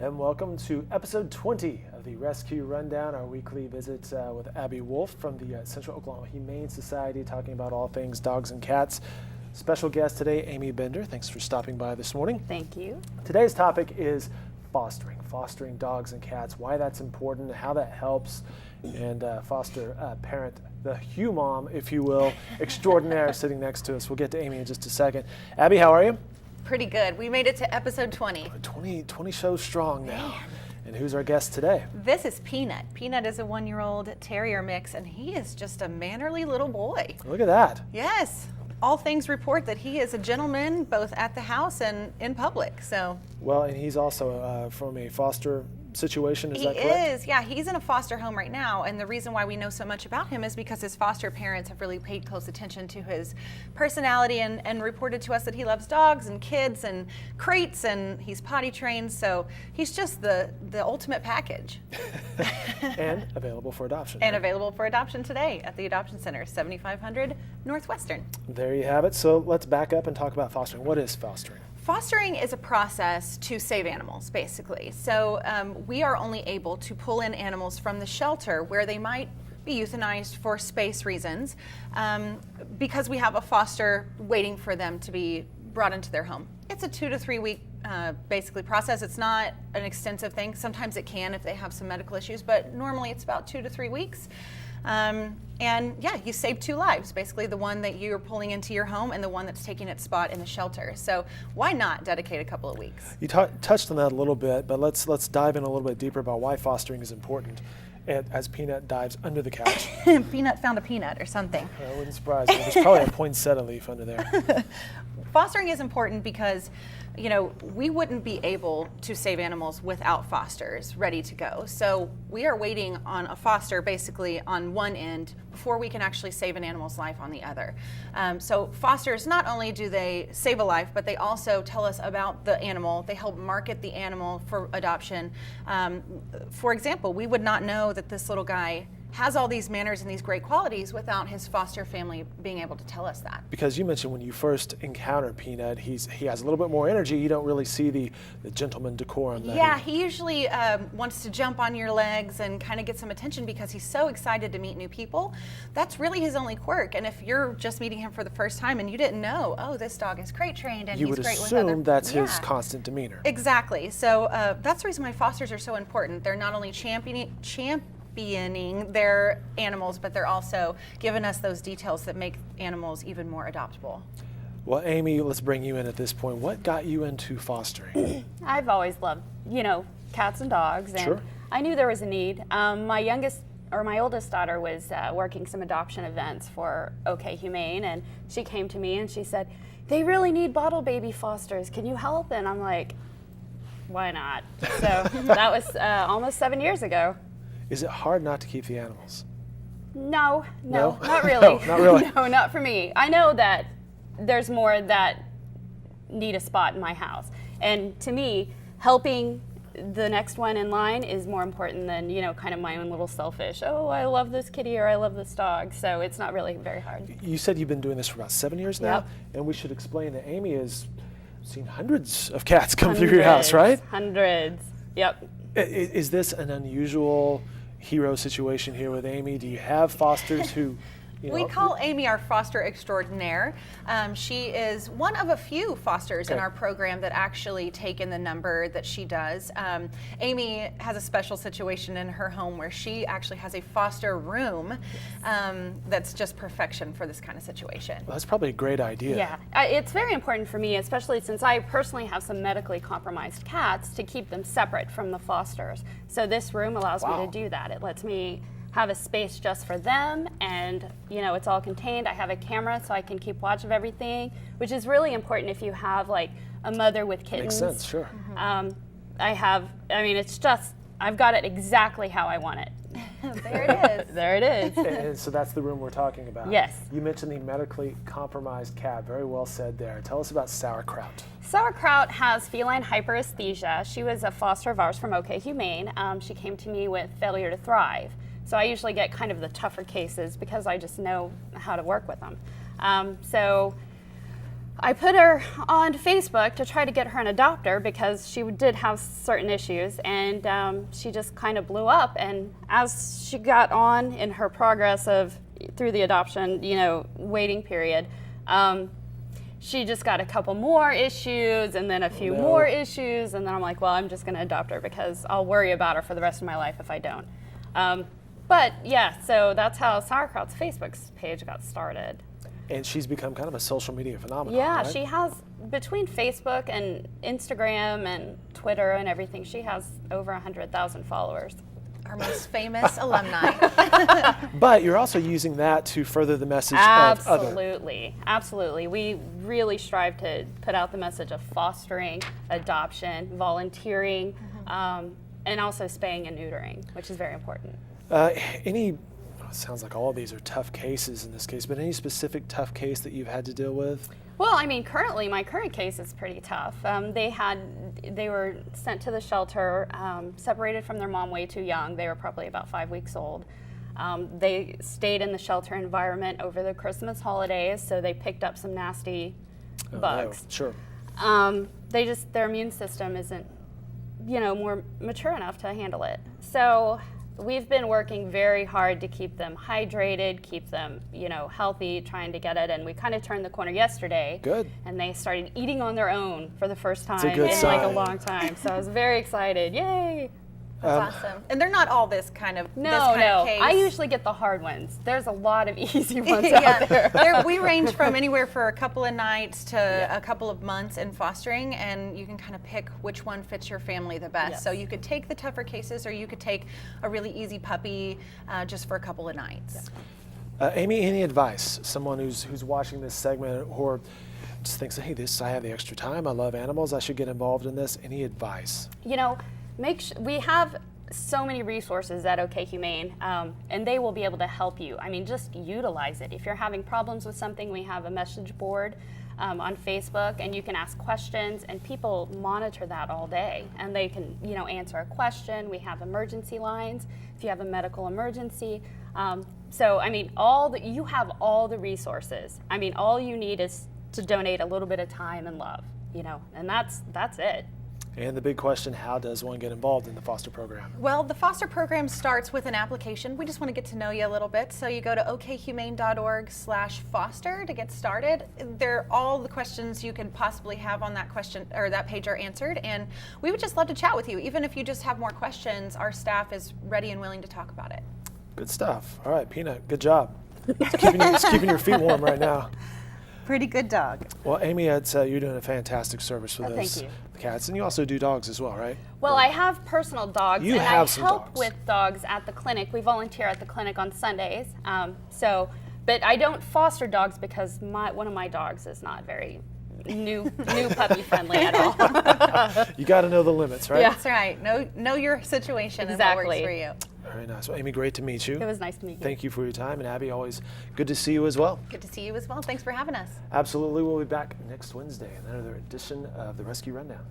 and welcome to episode 20 of the Rescue Rundown, our weekly visit with Abby Wolf from the Central Oklahoma Humane Society, talking about all things dogs and cats. Special guest today, Amy Bender. Thanks for stopping by this morning. Thank you. Today's topic is fostering dogs and cats, why that's important, how that helps, and foster parent, the Hugh mom, if you will, extraordinaire, sitting next to us. We'll get to Amy in just a second. Abby, how are you? Pretty good. We made it to episode 20. 20 shows strong now. Man. And who's our guest today? This is Peanut. Peanut is a 1-year-old terrier mix, and he is just a mannerly little boy. Look at that. Yes. All things report that he is a gentleman both at the house and in public. So. Well, and he's also from a foster situation, is that correct? He is, yeah. He's in a foster home right now, and the reason why we know so much about him is because his foster parents have really paid close attention to his personality and reported to us that he loves dogs and kids and crates, and he's potty trained, so he's just the ultimate package. And available for adoption. And available for adoption today at the Adoption Center, 7500 Northwestern. There you have it. So let's back up and talk about fostering. What is fostering? Fostering is a process to save animals, basically. So we are only able to pull in animals from the shelter where they might be euthanized for space reasons because we have a foster waiting for them to be brought into their home. It's a 2 to 3 week basically process. It's not an extensive thing. Sometimes it can if they have some medical issues, but normally it's about 2 to 3 weeks. And yeah, you save 2 lives, basically the one that you're pulling into your home and the one that's taking its spot in the shelter. So why not dedicate a couple of weeks? You touched on that a little bit, but let's dive in a little bit deeper about why fostering is important as Peanut dives under the couch. Peanut found a peanut or something. I wouldn't surprise me. There's probably a poinsettia leaf under there. Fostering is important because, you know, we wouldn't be able to save animals without fosters ready to go. So we are waiting on a foster basically on one end before we can actually save an animal's life on the other. So fosters, not only do they save a life, but they also tell us about the animal. They help market the animal for adoption. For example, we would not know that this little guy has all these manners and these great qualities without his foster family being able to tell us that. Because you mentioned when you first encounter Peanut, he has a little bit more energy. You don't really see the gentleman decorum. Yeah, he usually wants to jump on your legs and kind of get some attention because he's so excited to meet new people. That's really his only quirk. And if you're just meeting him for the first time and you didn't know, oh, this dog is crate trained and he's great with other. You would assume that's his constant demeanor. Exactly. So that's the reason why fosters are so important. They're not only championing their animals, but they're also giving us those details that make animals even more adoptable. Well, Amy, let's bring you in at this point. What got you into fostering? I've always loved, cats and dogs, and sure. I knew there was a need. My oldest daughter was working some adoption events for OK Humane, and she came to me and she said, "They really need bottle baby fosters. Can you help?" And I'm like, "Why not?" So that was almost 7 years ago. Is it hard not to keep the animals? No, No? not really. No, not really. No, not for me. I know that there's more that need a spot in my house. And to me, helping the next one in line is more important than, kind of my own little selfish, oh, I love this kitty or I love this dog. So it's not really very hard. You said you've been doing this for about 7 years now, Yep. and we should explain that Amy has seen hundreds of cats come through your house, right? Hundreds, yep. Is this an unusual hero situation here with Amy? Do you have fosters who, We call Amy our foster extraordinaire. She is one of a few fosters in our program that actually take in the number that she does. Amy has a special situation in her home where she actually has a foster room that's just perfection for this kind of situation. Well, that's probably a great idea. Yeah, it's very important for me, especially since I personally have some medically compromised cats, to keep them separate from the fosters. So this room allows me to do that. It lets me have a space just for them, and it's all contained. I have a camera so I can keep watch of everything, which is really important if you have like a mother with kittens. Makes sense, sure. I've got it exactly how I want it. There it is. There it is. And so that's the room we're talking about. Yes. You mentioned the medically compromised cat. Very well said there. Tell us about Sauerkraut. Sauerkraut has feline hyperesthesia. She was a foster of ours from OK Humane. She came to me with failure to thrive. So I usually get kind of the tougher cases because I just know how to work with them. So I put her on Facebook to try to get her an adopter because she did have certain issues, and she just kind of blew up. And as she got on in her progress of through the adoption, waiting period, she just got a couple more issues and then a few more issues, and then I'm like, well, I'm just going to adopt her because I'll worry about her for the rest of my life if I don't. But yeah, so that's how Sauerkraut's Facebook page got started. And she's become kind of a social media phenomenon. Yeah, right? she has, between Facebook and Instagram and Twitter and everything, she has over 100,000 followers. Our most famous alumni. But you're also using that to further the message of other. Absolutely. We really strive to put out the message of fostering, adoption, volunteering, and also spaying and neutering, which is very important. It sounds like all of these are tough cases in this case, but any specific tough case that you've had to deal with? Well, I mean, currently, my current case is pretty tough. They were sent to the shelter, separated from their mom way too young. They were probably about 5 weeks old. They stayed in the shelter environment over the Christmas holidays, so they picked up some nasty bugs. No. Sure. Their immune system isn't, more mature enough to handle it. So we've been working very hard to keep them hydrated, keep them, healthy, trying to get it. And we kind of turned the corner yesterday. Good. And they started eating on their own for the first time a good in sign. like a long time. So I was very excited. Yay! That's awesome. And they're not all this kind of No. case. I usually get the hard ones. There's a lot of easy ones out there. We range from anywhere for a couple of nights to a couple of months in fostering, and you can kind of pick which one fits your family the best. Yes. So you could take the tougher cases, or you could take a really easy puppy just for a couple of nights. Amy, any advice? Someone who's watching this segment or just thinks, hey, I have the extra time. I love animals. I should get involved in this. Any advice? We have so many resources at OK Humane, and they will be able to help you. I mean, just utilize it. If you're having problems with something, we have a message board on Facebook, and you can ask questions, and people monitor that all day, and they can, answer a question. We have emergency lines if you have a medical emergency. So, I mean, you have all the resources. I mean, all you need is to donate a little bit of time and love, and that's it. And the big question, how does one get involved in the foster program? Well, the foster program starts with an application. We just want to get to know you a little bit. So you go to okhumane.org/foster to get started. All the questions you could possibly have on that question or that page are answered. And we would just love to chat with you. Even if you just have more questions, our staff is ready and willing to talk about it. Good stuff. All right, Peanut, good job. It's keeping your feet warm right now. Pretty good dog. Well, Amy, you're doing a fantastic service for Thank those you. cats, and you also do dogs as well, right? Well, I have personal dogs, You and have I some help dogs. with dogs at the clinic. We volunteer at the clinic on Sundays. But I don't foster dogs because one of my dogs is not very new puppy friendly at all. You got to know the limits, right? Yeah. That's right. Know your situation and Exactly. what works for you. Very nice. Well, Amy, great to meet you. It was nice to meet you. Thank you for your time. And Abby, always good to see you as well. Good to see you as well. Thanks for having us. Absolutely. We'll be back next Wednesday in another edition of the Rescue Rundown.